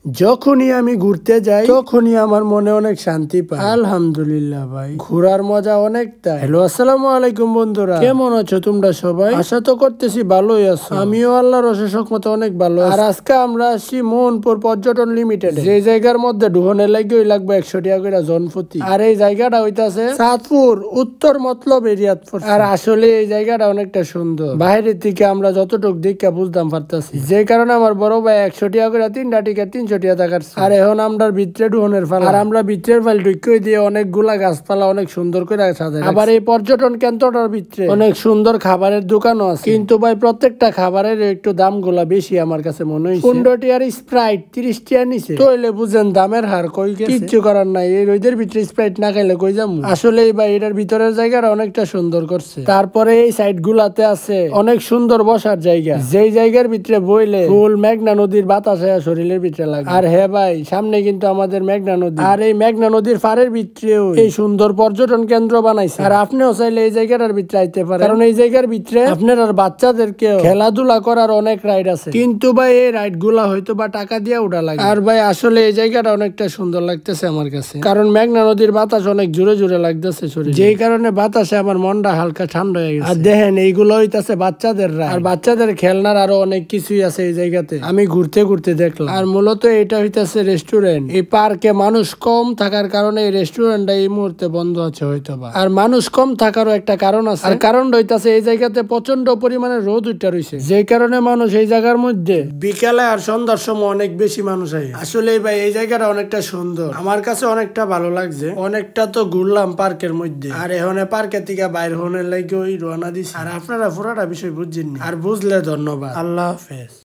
যখনই আমি ঘুরতে যাই তখনই আমার মনে অনেক শান্তি পাই। আলহামদুলিল্লাহ ভাই, ঘোরার মজা অনেকটা। হ্যালো, আসসালামু আলাইকুম বন্ধুরা, কেমন আছো তোমরা সবাই? আশা তো করতেছি ভালোই আছো। আমিও আল্লাহর অশেষ রহমতে অনেক ভালো আছি। আর আজকে আমরা আসছি মোহনপুর পর্যটন লিমিটেড, যে জায়গার মধ্যে ঢুহনের লাগবে 100 টাকা করে জনপ্রতি। আর এই জায়গাটা হইতাছে চাঁদপুর উত্তর মতলব এরিয়াত। আর আসলে এই জায়গাটা অনেকটা সুন্দর, বাইরের থেকে আমরা যতটুকু দেখে বুঝতাম পারতাছি। যে কারণে আমার বড় ভাই 100 টাকা করে 3টা টিকিট 300 টাকা দেখার। আর এখন আমরা ভিতরে ঢুহনের ফাল, আর আমরা ভিতরের ফাইল ঢুকিয়ে দিয়ে অনেকগুলা গাছপালা অনেক সুন্দর করে সাজায়। আবার এই পর্যটন কেন্দ্রটার ভিতরে অনেক সুন্দর খাবারের দোকানও আছে, কিন্তু ভাই প্রত্যেকটা খাবারের একটু দাম গুলা বেশি আমার কাছে মনে হয়েছে। 15 টাকার স্প্রাইট 30 টাকা নিচে, তইলে বুঝেন দামের হার কই গেছে। কিচ্ছু করার নাই, এই রোদের ভিতরে স্প্রাইট না খাইলে কই যাবো। আসলে ভাই এটার ভিতরের জায়গাটা অনেকটা সুন্দর করছে। তারপরে এই সাইড গুলাতে আছে অনেক সুন্দর বসার জায়গা, যেই জায়গার ভিতরে বইলে ফুল মেঘনা নদীর বাতাসে শরীরের ভিতরে লাগে। আর হ্যাঁ ভাই, সামনে কিন্তু আমাদের মেঘনা নদী, আর এই মেঘনা নদীর পাড়ের ভিতরেও এই সুন্দর পর্যটন কেন্দ্র বানাইছে। আর আপনিও চাইলে এই জায়গাটার ভিতরে আইতে পারেন, কারণ এই জায়গার ভিতরে আপনার আর বাচ্চাদেরকে খেলাধুলা করার অনেক রাইড আছে। কিন্তু ভাই এই রাইড গুলা হয়তো বা টাকা দিয়ে উঠা লাগে। আর ভাই আসলে এই জায়গাটা অনেকটা সুন্দর লাগতেছে আমার কাছে, কারণ মেঘনা নদীর বাতাস অনেক জোরে জোরে লাগতেছে শরীরে, যেই কারণে বাতাসে আমার মনটা হালকা ঠান্ডা হয়ে গেছে। আর দেখেন এইগুলো হইতাছে বাচ্চাদের রাইড, আর বাচ্চাদের খেলনার আরো অনেক কিছুই আছে এই জায়গাতে, আমি ঘুরতে ঘুরতে দেখলাম। আর মূলত এটা হইতাছে রেস্টুরেন্ট। এই পার্কে মানুষ কম থাকার কারণে এই রেস্টুরেন্টটা এই মুহূর্তে বন্ধ আছে হয়তোবা। আর মানুষ কম থাকারও একটা কারণ আছে, আর কারণটা হইতাছে এই জায়গাতে প্রচন্ড পরিমাণে রোদ উঠা রয়েছে, যে কারণে মানুষ এই জায়গার মধ্যে বিকালে আর সন্ধ্যার সময় অনেক বেশি মানুষ হয়। আসলে ভাই এই জায়গাটা অনেকটা সুন্দর, আমার কাছে অনেকটা ভালো লাগছে। অনেকটা তো ঘুরলাম পার্কের মধ্যে, আর এখন পার্কের থেকে বাইর হনের লাগে ওই রওনা দিছি। আর আপনারা পুরাটা বিষয় বুঝছেন, আর বুঝলে ধন্যবাদ। আল্লাহ হাফেজ।